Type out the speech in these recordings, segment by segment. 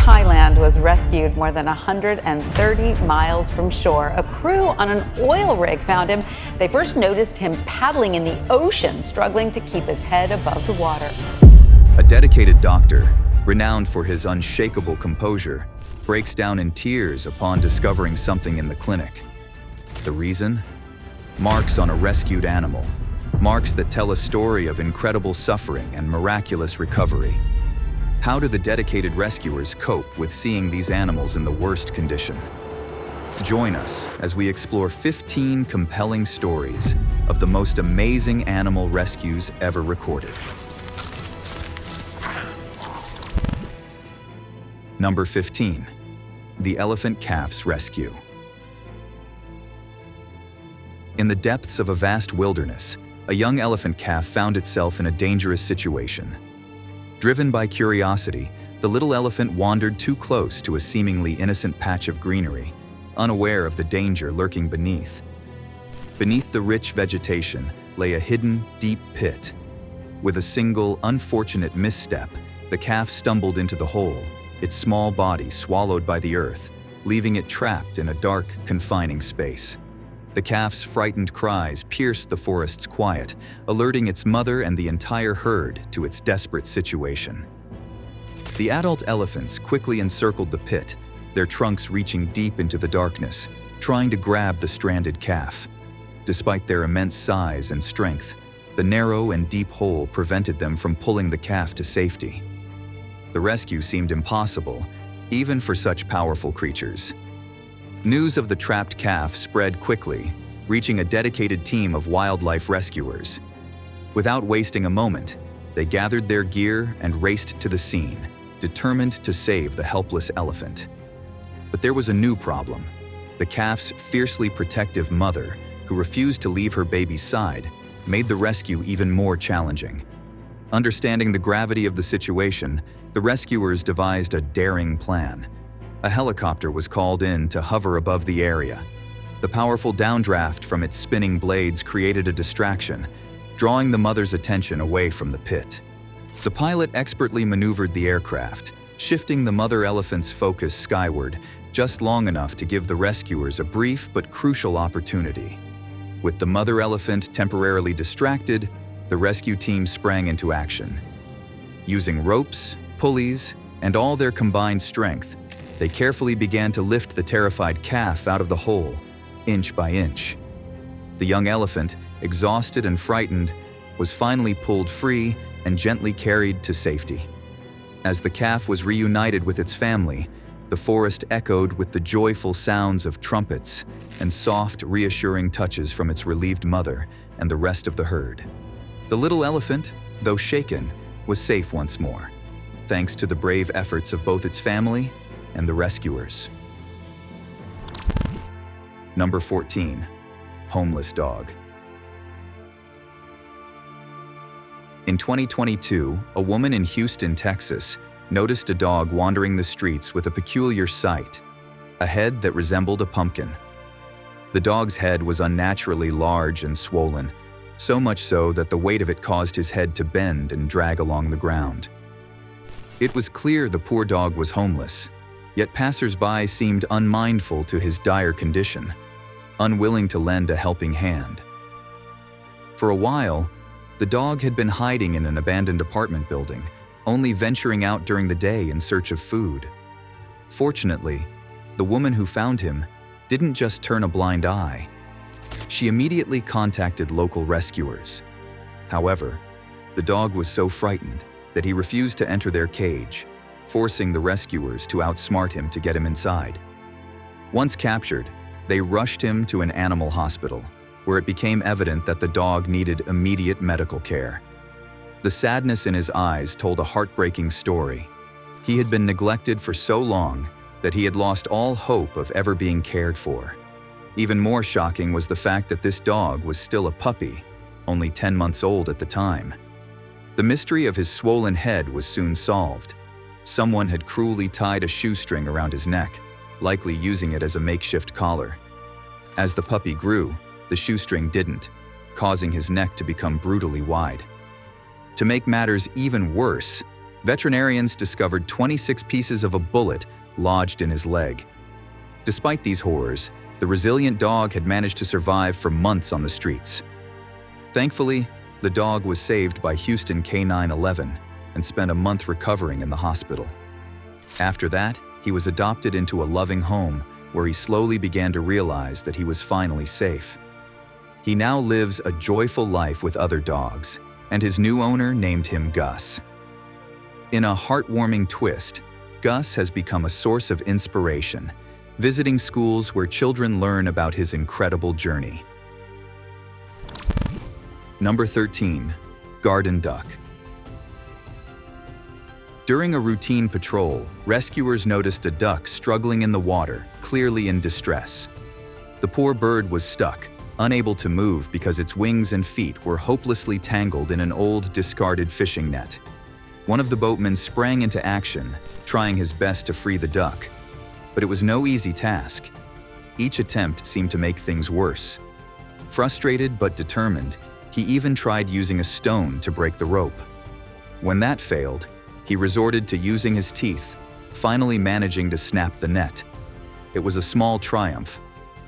Thailand was rescued more than 130 miles from shore. A crew on an oil rig found him. They first noticed him paddling in the ocean, struggling to keep his head above the water. A dedicated doctor, renowned for his unshakable composure, breaks down in tears upon discovering something in the clinic. The reason? Marks on a rescued animal. Marks that tell a story of incredible suffering and miraculous recovery. How do the dedicated rescuers cope with seeing these animals in the worst condition? Join us as we explore 15 compelling stories of the most amazing animal rescues ever recorded. Number 15. The Elephant Calf's Rescue. In the depths of a vast wilderness, a young elephant calf found itself in a dangerous situation. Driven by curiosity, the little elephant wandered too close to a seemingly innocent patch of greenery, unaware of the danger lurking beneath. Beneath the rich vegetation lay a hidden, deep pit. With a single, unfortunate misstep, the calf stumbled into the hole, its small body swallowed by the earth, leaving it trapped in a dark, confining space. The calf's frightened cries pierced the forest's quiet, alerting its mother and the entire herd to its desperate situation. The adult elephants quickly encircled the pit, their trunks reaching deep into the darkness, trying to grab the stranded calf. Despite their immense size and strength, the narrow and deep hole prevented them from pulling the calf to safety. The rescue seemed impossible, even for such powerful creatures. News of the trapped calf spread quickly, reaching a dedicated team of wildlife rescuers. Without wasting a moment, they gathered their gear and raced to the scene, determined to save the helpless elephant. But there was a new problem. The calf's fiercely protective mother, who refused to leave her baby's side, made the rescue even more challenging. Understanding the gravity of the situation, the rescuers devised a daring plan. A helicopter was called in to hover above the area. The powerful downdraft from its spinning blades created a distraction, drawing the mother's attention away from the pit. The pilot expertly maneuvered the aircraft, shifting the mother elephant's focus skyward just long enough to give the rescuers a brief but crucial opportunity. With the mother elephant temporarily distracted, the rescue team sprang into action. Using ropes, pulleys, and all their combined strength, they carefully began to lift the terrified calf out of the hole, inch by inch. The young elephant, exhausted and frightened, was finally pulled free and gently carried to safety. As the calf was reunited with its family, the forest echoed with the joyful sounds of trumpets and soft, reassuring touches from its relieved mother and the rest of the herd. The little elephant, though shaken, was safe once more, thanks to the brave efforts of both its family and the rescuers. Number 14. Homeless Dog. In 2022, a woman in Houston, Texas, noticed a dog wandering the streets with a peculiar sight, a head that resembled a pumpkin. The dog's head was unnaturally large and swollen, so much so that the weight of it caused his head to bend and drag along the ground. It was clear the poor dog was homeless, yet passers-by seemed unmindful to his dire condition, unwilling to lend a helping hand. For a while, the dog had been hiding in an abandoned apartment building, only venturing out during the day in search of food. Fortunately, the woman who found him didn't just turn a blind eye. She immediately contacted local rescuers. However, the dog was so frightened that he refused to enter their cage, forcing the rescuers to outsmart him to get him inside. Once captured, they rushed him to an animal hospital, where it became evident that the dog needed immediate medical care. The sadness in his eyes told a heartbreaking story. He had been neglected for so long that he had lost all hope of ever being cared for. Even more shocking was the fact that this dog was still a puppy, only 10 months old at the time. The mystery of his swollen head was soon solved. Someone had cruelly tied a shoestring around his neck, likely using it as a makeshift collar. As the puppy grew, the shoestring didn't, causing his neck to become brutally wide. To make matters even worse, Veterinarians discovered 26 pieces of a bullet lodged in his leg. Despite these horrors, the resilient dog had managed to survive for months on the streets. Thankfully, the dog was saved by Houston K911 and spent a month recovering in the hospital. After that, he was adopted into a loving home where he slowly began to realize that he was finally safe. He now lives a joyful life with other dogs, and his new owner named him Gus. In a heartwarming twist, Gus has become a source of inspiration, visiting schools where children learn about his incredible journey. Number 13. Garden Duck. During a routine patrol, rescuers noticed a duck struggling in the water, clearly in distress. The poor bird was stuck, unable to move because its wings and feet were hopelessly tangled in an old, discarded fishing net. One of the boatmen sprang into action, trying his best to free the duck. But it was no easy task. Each attempt seemed to make things worse. Frustrated but determined, he even tried using a stone to break the rope. When that failed, he resorted to using his teeth, finally managing to snap the net. It was a small triumph,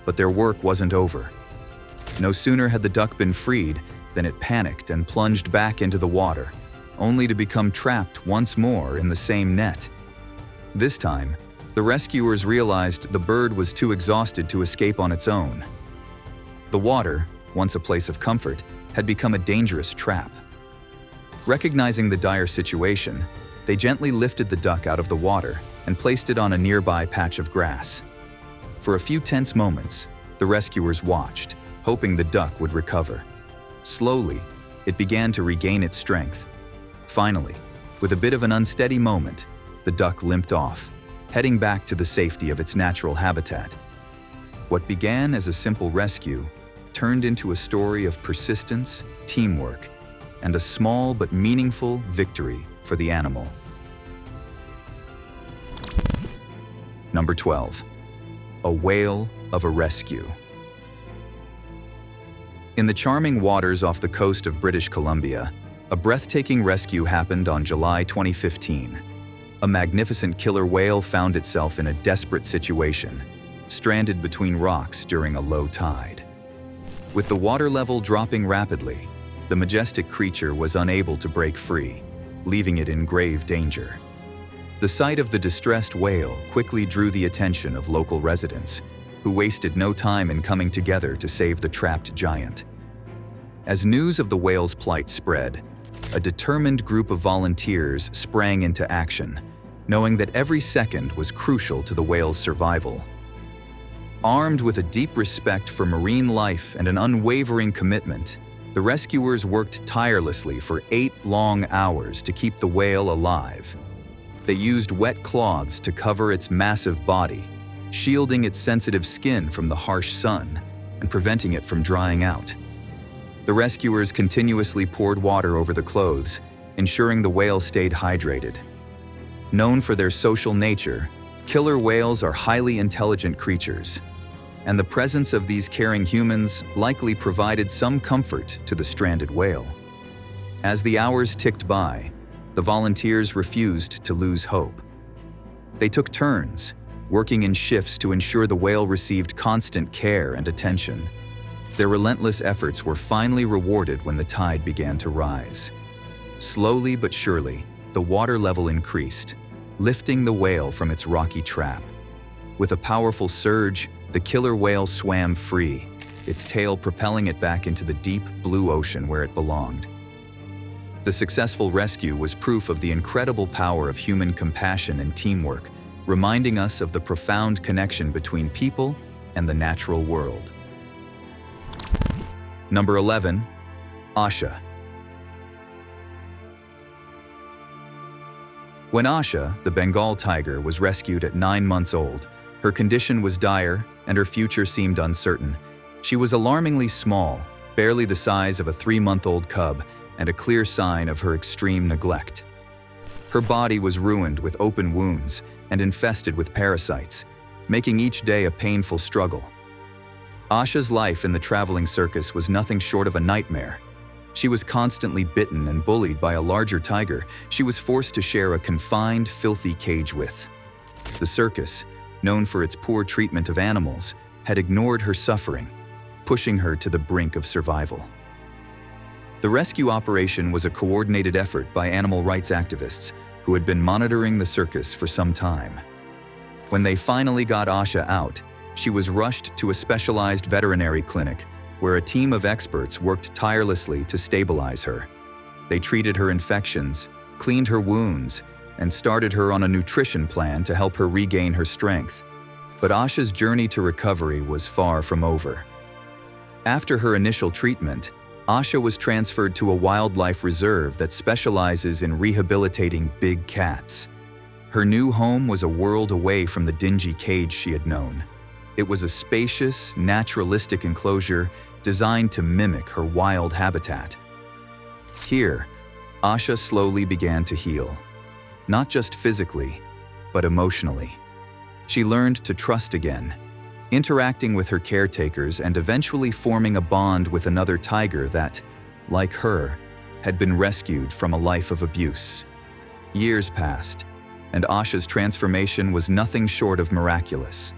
but their work wasn't over. No sooner had the duck been freed than it panicked and plunged back into the water, only to become trapped once more in the same net. This time, the rescuers realized the bird was too exhausted to escape on its own. The water, once a place of comfort, had become a dangerous trap. Recognizing the dire situation, they gently lifted the duck out of the water and placed it on a nearby patch of grass. For a few tense moments, the rescuers watched, hoping the duck would recover. Slowly, it began to regain its strength. Finally, with a bit of an unsteady moment, the duck limped off, heading back to the safety of its natural habitat. What began as a simple rescue turned into a story of persistence, teamwork, and a small but meaningful victory for the animal. Number 12. A whale of a rescue. In the charming waters off the coast of British Columbia, a breathtaking rescue happened on July 2015. A magnificent killer whale found itself in a desperate situation, stranded between rocks during a low tide. With the water level dropping rapidly, the majestic creature was unable to break free, leaving it in grave danger. The sight of the distressed whale quickly drew the attention of local residents, who wasted no time in coming together to save the trapped giant. As news of the whale's plight spread, a determined group of volunteers sprang into action, knowing that every second was crucial to the whale's survival. Armed with a deep respect for marine life and an unwavering commitment, the rescuers worked tirelessly for 8 long hours to keep the whale alive. They used wet cloths to cover its massive body, shielding its sensitive skin from the harsh sun and preventing it from drying out. The rescuers continuously poured water over the clothes, ensuring the whale stayed hydrated. Known for their social nature, killer whales are highly intelligent creatures, and the presence of these caring humans likely provided some comfort to the stranded whale. As the hours ticked by, the volunteers refused to lose hope. They took turns, working in shifts to ensure the whale received constant care and attention. Their relentless efforts were finally rewarded when the tide began to rise. Slowly but surely, the water level increased, lifting the whale from its rocky trap. With a powerful surge, the killer whale swam free, its tail propelling it back into the deep blue ocean where it belonged. The successful rescue was proof of the incredible power of human compassion and teamwork, reminding us of the profound connection between people and the natural world. Number 11. Asha. When Asha, the Bengal tiger, was rescued at 9 months old, her condition was dire and her future seemed uncertain. She was alarmingly small, barely the size of a 3-month-old cub, and a clear sign of her extreme neglect. Her body was ruined with open wounds and infested with parasites, making each day a painful struggle. Asha's life in the traveling circus was nothing short of a nightmare. She was constantly bitten and bullied by a larger tiger she was forced to share a confined, filthy cage with. The circus, known for its poor treatment of animals, had ignored her suffering, pushing her to the brink of survival. The rescue operation was a coordinated effort by animal rights activists who had been monitoring the circus for some time. When they finally got Asha out, she was rushed to a specialized veterinary clinic where a team of experts worked tirelessly to stabilize her. They treated her infections, cleaned her wounds, and started her on a nutrition plan to help her regain her strength. But Asha's journey to recovery was far from over. After her initial treatment, Asha was transferred to a wildlife reserve that specializes in rehabilitating big cats. Her new home was a world away from the dingy cage she had known. It was a spacious, naturalistic enclosure designed to mimic her wild habitat. Here, Asha slowly began to heal, not just physically, but emotionally. She learned to trust again, interacting with her caretakers and eventually forming a bond with another tiger that, like her, had been rescued from a life of abuse. Years passed, and Asha's transformation was nothing short of miraculous.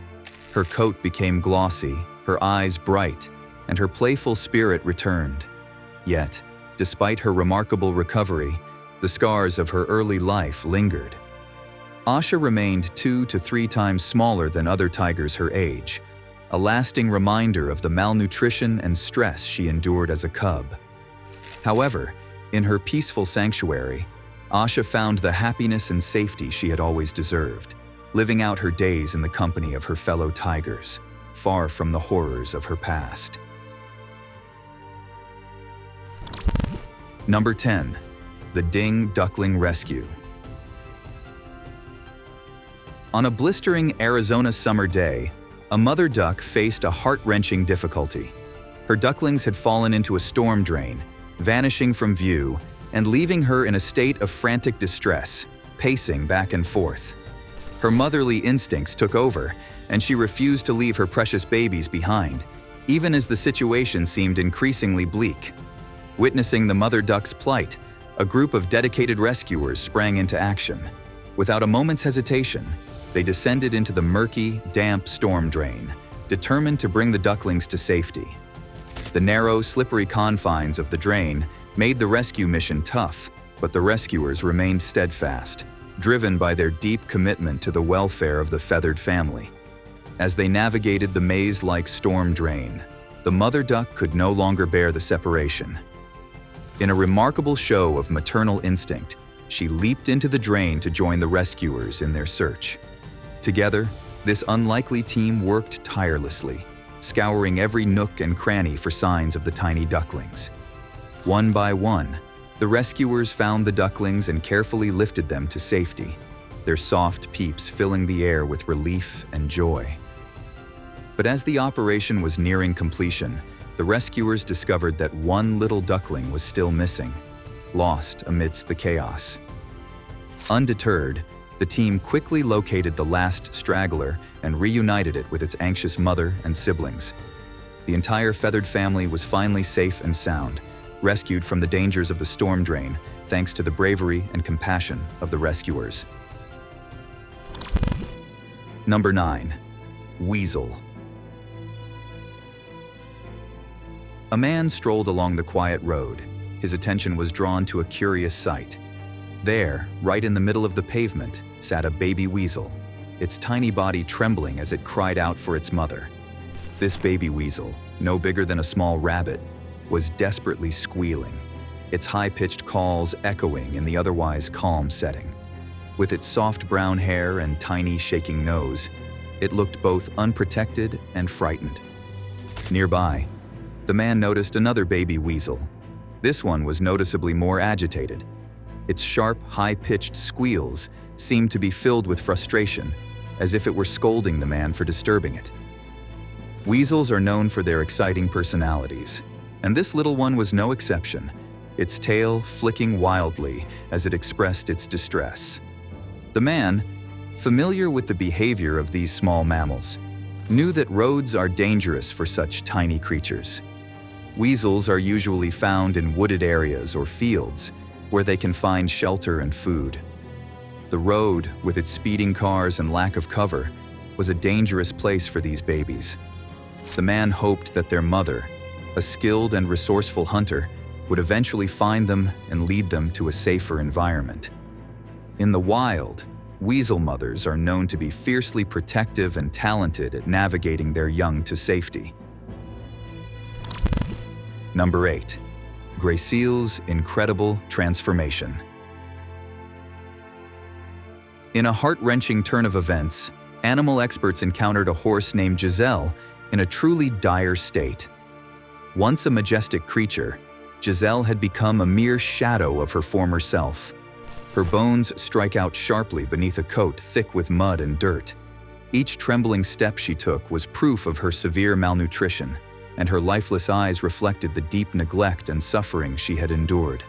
Her coat became glossy, her eyes bright, and her playful spirit returned. Yet, despite her remarkable recovery, the scars of her early life lingered. Asha remained 2 to 3 times smaller than other tigers her age, a lasting reminder of the malnutrition and stress she endured as a cub. However, in her peaceful sanctuary, Asha found the happiness and safety she had always deserved, living out her days in the company of her fellow tigers, far from the horrors of her past. Number 10. The Duckling Rescue. On a blistering Arizona summer day, a mother duck faced a heart-wrenching difficulty. Her ducklings had fallen into a storm drain, vanishing from view and leaving her in a state of frantic distress, pacing back and forth. Her motherly instincts took over, and she refused to leave her precious babies behind, even as the situation seemed increasingly bleak. Witnessing the mother duck's plight, a group of dedicated rescuers sprang into action. Without a moment's hesitation, they descended into the murky, damp storm drain, determined to bring the ducklings to safety. The narrow, slippery confines of the drain made the rescue mission tough, but the rescuers remained steadfast, driven by their deep commitment to the welfare of the feathered family. As they navigated the maze-like storm drain, the mother duck could no longer bear the separation. In a remarkable show of maternal instinct, she leaped into the drain to join the rescuers in their search. Together, this unlikely team worked tirelessly, scouring every nook and cranny for signs of the tiny ducklings. One by one, the rescuers found the ducklings and carefully lifted them to safety, their soft peeps filling the air with relief and joy. But as the operation was nearing completion, the rescuers discovered that one little duckling was still missing, lost amidst the chaos. Undeterred, the team quickly located the last straggler and reunited it with its anxious mother and siblings. The entire feathered family was finally safe and sound, rescued from the dangers of the storm drain thanks to the bravery and compassion of the rescuers. Number 9. Weasel. A man strolled along the quiet road. His attention was drawn to a curious sight. There, right in the middle of the pavement, sat a baby weasel, its tiny body trembling as it cried out for its mother. This baby weasel, no bigger than a small rabbit, was desperately squealing, its high-pitched calls echoing in the otherwise calm setting. With its soft brown hair and tiny shaking nose, it looked both unprotected and frightened. Nearby, the man noticed another baby weasel. This one was noticeably more agitated. Its sharp, high-pitched squeals seemed to be filled with frustration, as if it were scolding the man for disturbing it. Weasels are known for their exciting personalities, and this little one was no exception, its tail flicking wildly as it expressed its distress. The man, familiar with the behavior of these small mammals, knew that roads are dangerous for such tiny creatures. Weasels are usually found in wooded areas or fields, where they can find shelter and food. The road, with its speeding cars and lack of cover, was a dangerous place for these babies. The man hoped that their mother, a skilled and resourceful hunter, would eventually find them and lead them to a safer environment. In the wild, weasel mothers are known to be fiercely protective and talented at navigating their young to safety. Number 8. Gracil's incredible transformation. In a heart-wrenching turn of events, animal experts encountered a horse named Giselle in a truly dire state. Once a majestic creature, Giselle had become a mere shadow of her former self. Her bones strike out sharply beneath a coat thick with mud and dirt. Each trembling step she took was proof of her severe malnutrition, and her lifeless eyes reflected the deep neglect and suffering she had endured.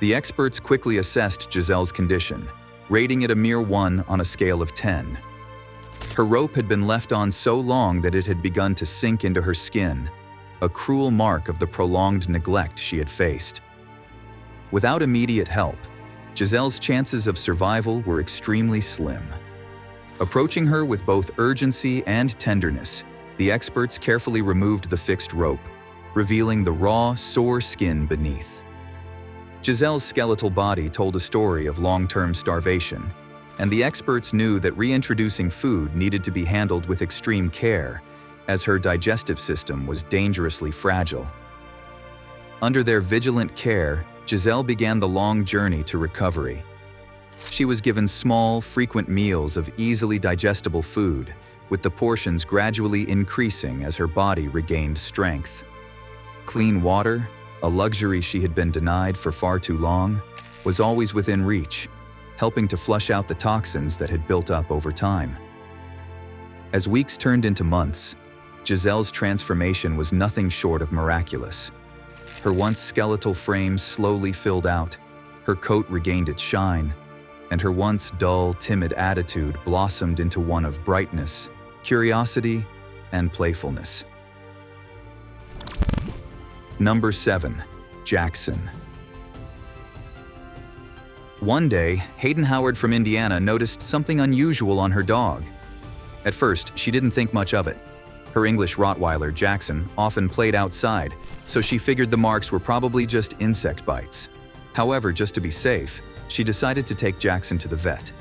The experts quickly assessed Giselle's condition, rating it a mere 1 on a scale of 10. Her rope had been left on so long that it had begun to sink into her skin, a cruel mark of the prolonged neglect she had faced. Without immediate help, Giselle's chances of survival were extremely slim. Approaching her with both urgency and tenderness, the experts carefully removed the fixed rope, revealing the raw, sore skin beneath. Giselle's skeletal body told a story of long-term starvation, and the experts knew that reintroducing food needed to be handled with extreme care, as her digestive system was dangerously fragile. Under their vigilant care, Giselle began the long journey to recovery. She was given small, frequent meals of easily digestible food, with the portions gradually increasing as her body regained strength. Clean water, a luxury she had been denied for far too long, was always within reach, helping to flush out the toxins that had built up over time. As weeks turned into months, Giselle's transformation was nothing short of miraculous. Her once skeletal frame slowly filled out, her coat regained its shine, and her once dull, timid attitude blossomed into one of brightness, curiosity, and playfulness. Number 7. Jackson. One day, Hayden Howard from Indiana noticed something unusual on her dog. At first, she didn't think much of it. Her English Rottweiler, Jackson, often played outside, so she figured the marks were probably just insect bites. However, just to be safe, she decided to take Jackson to the vet.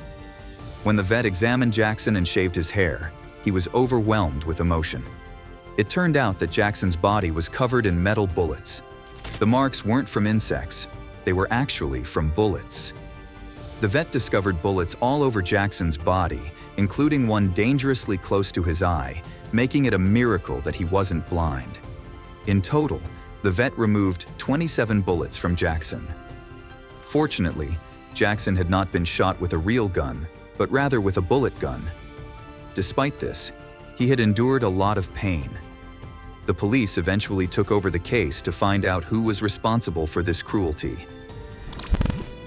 When the vet examined Jackson and shaved his hair, he was overwhelmed with emotion. It turned out that Jackson's body was covered in metal bullets. The marks weren't from insects, they were actually from bullets. The vet discovered bullets all over Jackson's body, including one dangerously close to his eye, making it a miracle that he wasn't blind. In total, the vet removed 27 bullets from Jackson. Fortunately, Jackson had not been shot with a real gun, but rather with a bullet gun. Despite this, he had endured a lot of pain. The police eventually took over the case to find out who was responsible for this cruelty.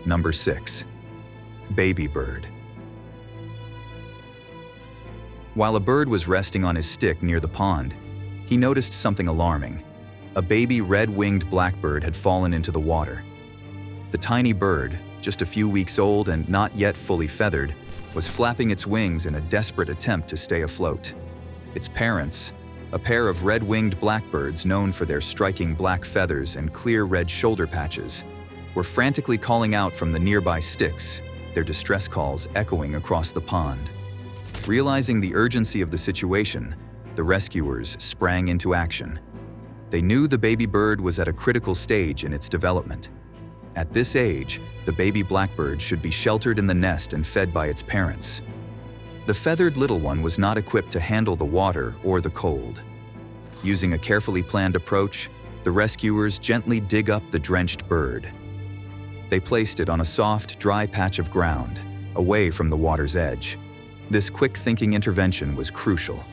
Number 6. Baby bird. While a bird was resting on his stick near the pond, he noticed something alarming. A baby red-winged blackbird had fallen into the water. The tiny bird, just a few weeks old and not yet fully feathered, was flapping its wings in a desperate attempt to stay afloat. Its parents, a pair of red-winged blackbirds known for their striking black feathers and clear red shoulder patches, were frantically calling out from the nearby sticks, their distress calls echoing across the pond. Realizing the urgency of the situation, the rescuers sprang into action. They knew the baby bird was at a critical stage in its development. At this age, the baby blackbird should be sheltered in the nest and fed by its parents. The feathered little one was not equipped to handle the water or the cold. Using a carefully planned approach, the rescuers gently dig up the drenched bird. They placed it on a soft, dry patch of ground, away from the water's edge. This quick-thinking intervention was crucial.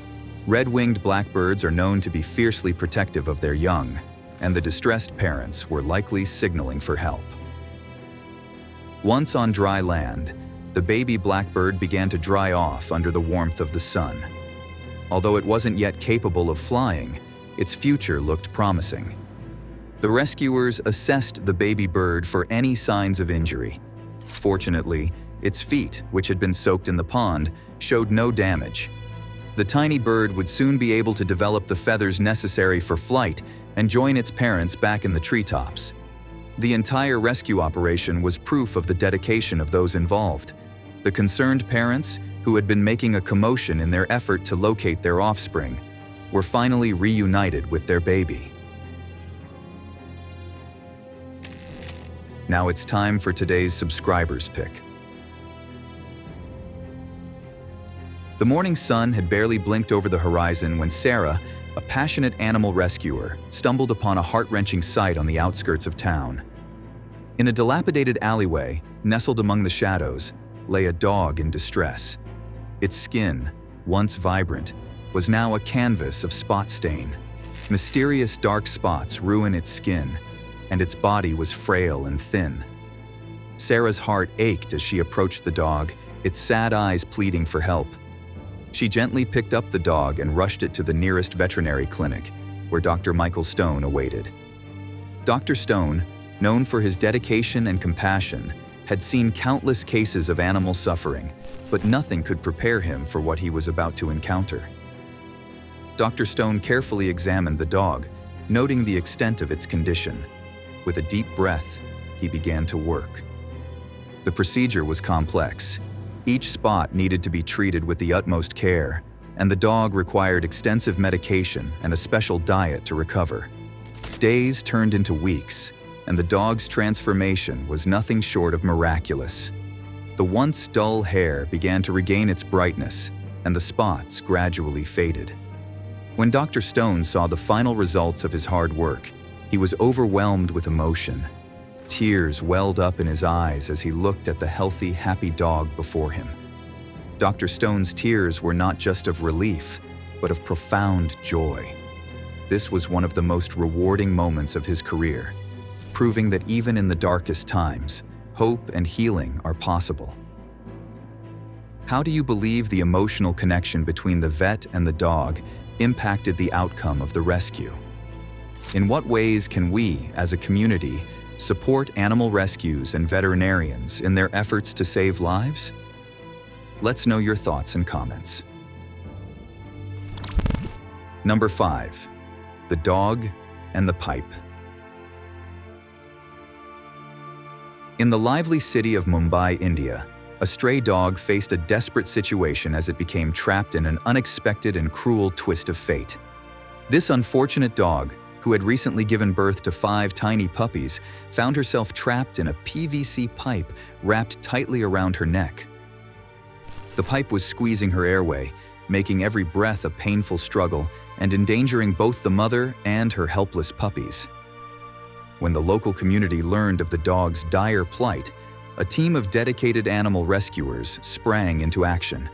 Red-winged blackbirds are known to be fiercely protective of their young, and the distressed parents were likely signaling for help. Once on dry land, the baby blackbird began to dry off under the warmth of the sun. Although it wasn't yet capable of flying, its future looked promising. The rescuers assessed the baby bird for any signs of injury. Fortunately, its feet, which had been soaked in the pond, showed no damage. The tiny bird would soon be able to develop the feathers necessary for flight and join its parents back in the treetops. The entire rescue operation was proof of the dedication of those involved. The concerned parents, who had been making a commotion in their effort to locate their offspring, were finally reunited with their baby. Now it's time for today's subscribers pick. The morning sun had barely blinked over the horizon when Sarah, a passionate animal rescuer, stumbled upon a heart-wrenching sight on the outskirts of town. In a dilapidated alleyway, nestled among the shadows, lay a dog in distress. Its skin, once vibrant, was now a canvas of spot stain. Mysterious dark spots ruined its skin, and its body was frail and thin. Sarah's heart ached as she approached the dog, its sad eyes pleading for help. She gently picked up the dog and rushed it to the nearest veterinary clinic, where Dr. Michael Stone awaited. Dr. Stone, known for his dedication and compassion, had seen countless cases of animal suffering, but nothing could prepare him for what he was about to encounter. Dr. Stone carefully examined the dog, noting the extent of its condition. With a deep breath, he began to work. The procedure was complex. Each spot needed to be treated with the utmost care, and the dog required extensive medication and a special diet to recover. Days turned into weeks, and the dog's transformation was nothing short of miraculous. The once dull hair began to regain its brightness, and the spots gradually faded. When Dr. Stone saw the final results of his hard work, he was overwhelmed with emotion. Tears welled up in his eyes as he looked at the healthy, happy dog before him. Dr. Stone's tears were not just of relief, but of profound joy. This was one of the most rewarding moments of his career, proving that even in the darkest times, hope and healing are possible. How do you believe the emotional connection between the vet and the dog impacted the outcome of the rescue? In what ways can we, as a community, support animal rescues and veterinarians in their efforts to save lives? Let's know your thoughts and comments. Number 5. The dog and the pipe. In the lively city of Mumbai, India, a stray dog faced a desperate situation as it became trapped in an unexpected and cruel twist of fate. This unfortunate dog, who had recently given birth to 5 tiny puppies, found herself trapped in a PVC pipe wrapped tightly around her neck. The pipe was squeezing her airway, making every breath a painful struggle and endangering both the mother and her helpless puppies. When the local community learned of the dog's dire plight, a team of dedicated animal rescuers sprang into action.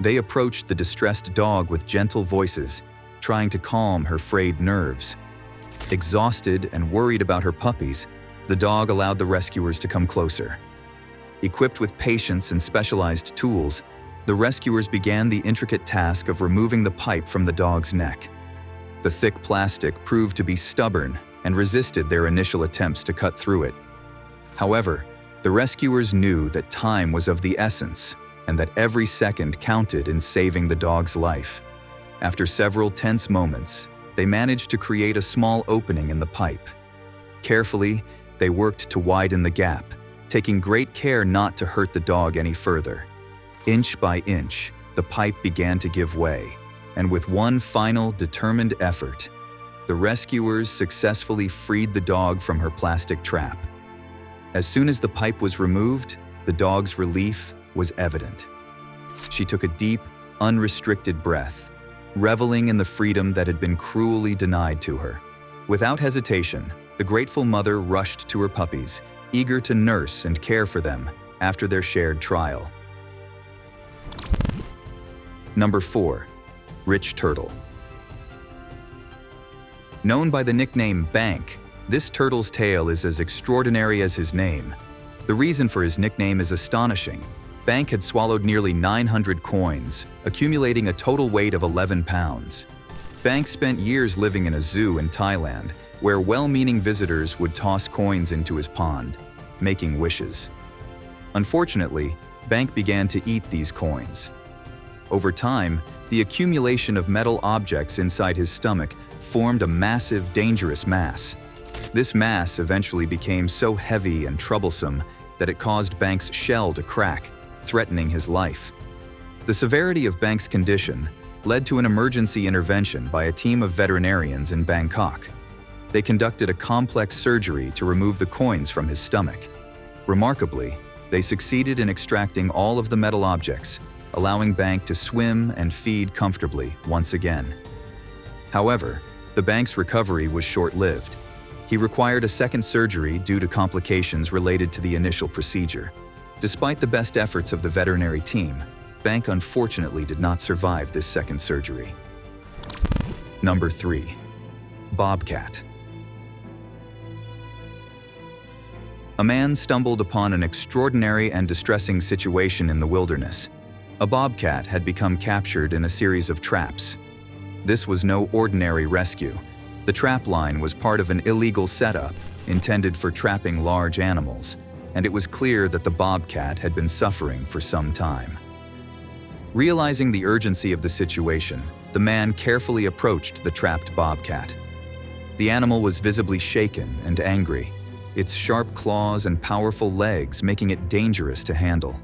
They approached the distressed dog with gentle voices, trying to calm her frayed nerves. Exhausted and worried about her puppies, the dog allowed the rescuers to come closer. Equipped with patience and specialized tools, the rescuers began the intricate task of removing the pipe from the dog's neck. The thick plastic proved to be stubborn and resisted their initial attempts to cut through it. However, the rescuers knew that time was of the essence and that every second counted in saving the dog's life. After several tense moments, they managed to create a small opening in the pipe. Carefully, they worked to widen the gap, taking great care not to hurt the dog any further. Inch by inch, the pipe began to give way, and with one final, determined effort, the rescuers successfully freed the dog from her plastic trap. As soon as the pipe was removed, the dog's relief was evident. She took a deep, unrestricted breath, reveling in the freedom that had been cruelly denied to her. Without hesitation, the grateful mother rushed to her puppies, eager to nurse and care for them after their shared trial. Number 4. Rich Turtle. Known by the nickname Bank, this turtle's tale is as extraordinary as his name. The reason for his nickname is astonishing. Bank had swallowed nearly 900 coins, accumulating a total weight of 11 pounds. Bank spent years living in a zoo in Thailand, where well-meaning visitors would toss coins into his pond, making wishes. Unfortunately, Bank began to eat these coins. Over time, the accumulation of metal objects inside his stomach formed a massive, dangerous mass. This mass eventually became so heavy and troublesome that it caused Bank's shell to crack, threatening his life. The severity of Bank's condition led to an emergency intervention by a team of veterinarians in Bangkok. They conducted a complex surgery to remove the coins from his stomach. Remarkably, they succeeded in extracting all of the metal objects, allowing Bank to swim and feed comfortably once again. However, the Bank's recovery was short-lived. He required a second surgery due to complications related to the initial procedure. Despite the best efforts of the veterinary team, Bank unfortunately did not survive this second surgery. Number 3. Bobcat. A man stumbled upon an extraordinary and distressing situation in the wilderness. A bobcat had become captured in a series of traps. This was no ordinary rescue. The trap line was part of an illegal setup intended for trapping large animals, and it was clear that the bobcat had been suffering for some time. Realizing the urgency of the situation, the man carefully approached the trapped bobcat. The animal was visibly shaken and angry, its sharp claws and powerful legs making it dangerous to handle.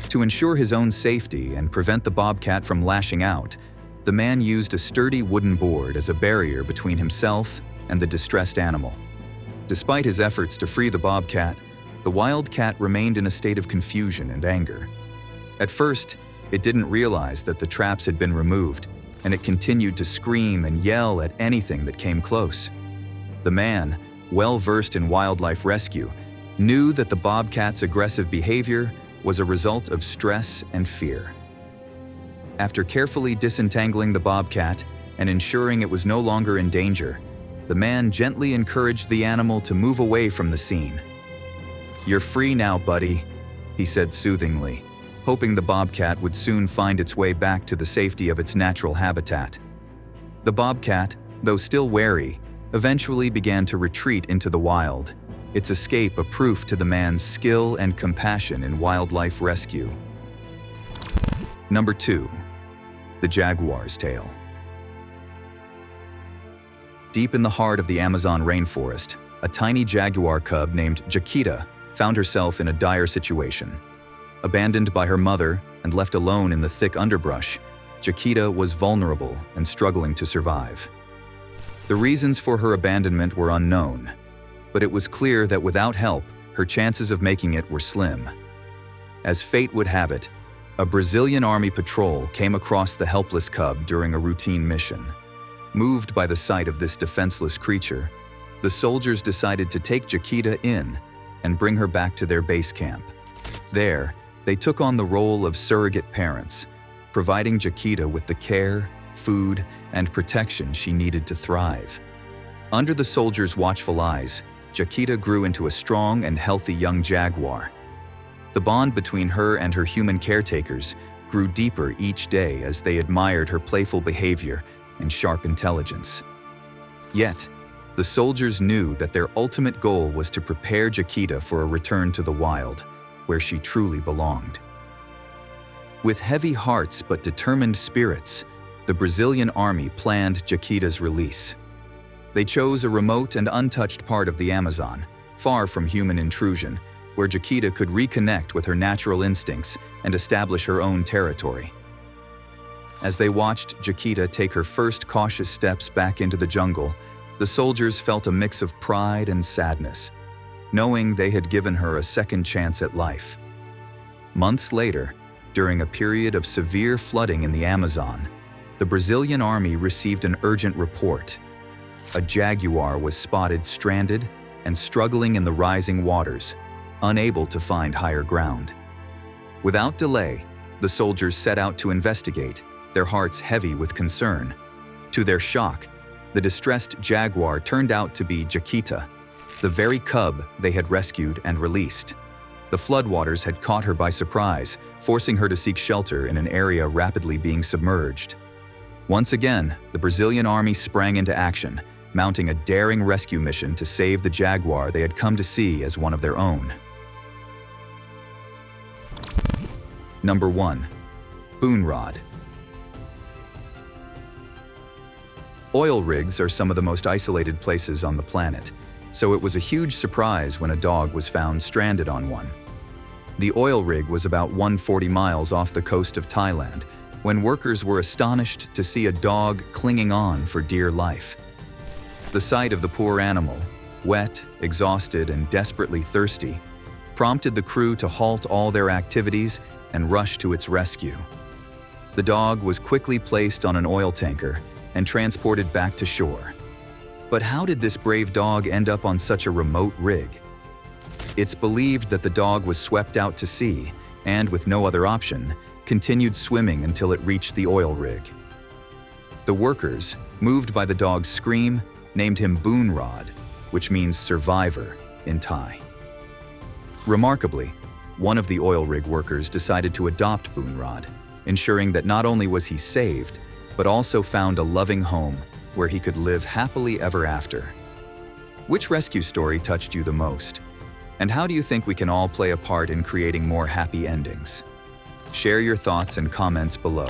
To ensure his own safety and prevent the bobcat from lashing out, the man used a sturdy wooden board as a barrier between himself and the distressed animal. Despite his efforts to free the bobcat, the wild cat remained in a state of confusion and anger. At first, it didn't realize that the traps had been removed, and it continued to scream and yell at anything that came close. The man, well versed in wildlife rescue, knew that the bobcat's aggressive behavior was a result of stress and fear. After carefully disentangling the bobcat and ensuring it was no longer in danger, the man gently encouraged the animal to move away from the scene. "You're free now, buddy," he said soothingly, hoping the bobcat would soon find its way back to the safety of its natural habitat. The bobcat, though still wary, eventually began to retreat into the wild, its escape a proof to the man's skill and compassion in wildlife rescue. Number 2. The Jaguar's Tale. Deep in the heart of the Amazon rainforest, a tiny jaguar cub named Jaquita found herself in a dire situation. Abandoned by her mother and left alone in the thick underbrush, Jaquita was vulnerable and struggling to survive. The reasons for her abandonment were unknown, but it was clear that without help, her chances of making it were slim. As fate would have it, a Brazilian army patrol came across the helpless cub during a routine mission. Moved by the sight of this defenseless creature, the soldiers decided to take Jaquita in and bring her back to their base camp. There, they took on the role of surrogate parents, providing Jaquita with the care, food, and protection she needed to thrive. Under the soldiers' watchful eyes, Jaquita grew into a strong and healthy young jaguar. The bond between her and her human caretakers grew deeper each day as they admired her playful behavior and sharp intelligence. Yet, the soldiers knew that their ultimate goal was to prepare Jaquita for a return to the wild, where she truly belonged. With heavy hearts but determined spirits, the Brazilian army planned Jaquita's release. They chose a remote and untouched part of the Amazon, far from human intrusion, where Jaquita could reconnect with her natural instincts and establish her own territory. As they watched Jaquita take her first cautious steps back into the jungle, the soldiers felt a mix of pride and sadness, knowing they had given her a second chance at life. Months later, during a period of severe flooding in the Amazon, the Brazilian army received an urgent report. A jaguar was spotted stranded and struggling in the rising waters, unable to find higher ground. Without delay, the soldiers set out to investigate, their hearts heavy with concern. To their shock, the distressed jaguar turned out to be Jaquita, the very cub they had rescued and released. The floodwaters had caught her by surprise, forcing her to seek shelter in an area rapidly being submerged. Once again, the Brazilian army sprang into action, mounting a daring rescue mission to save the Jaguar they had come to see as one of their own. Number 1. Boon Rod. Oil rigs are some of the most isolated places on the planet, so it was a huge surprise when a dog was found stranded on one. The oil rig was about 140 miles off the coast of Thailand, when workers were astonished to see a dog clinging on for dear life. The sight of the poor animal, wet, exhausted, and desperately thirsty, prompted the crew to halt all their activities and rush to its rescue. The dog was quickly placed on an oil tanker and transported back to shore. But how did this brave dog end up on such a remote rig? It's believed that the dog was swept out to sea and, with no other option, continued swimming until it reached the oil rig. The workers, moved by the dog's scream, named him Boon Rod, which means survivor in Thai. Remarkably, one of the oil rig workers decided to adopt Boon Rod, ensuring that not only was he saved, but also found a loving home where he could live happily ever after. Which rescue story touched you the most? And how do you think we can all play a part in creating more happy endings? Share your thoughts and comments below.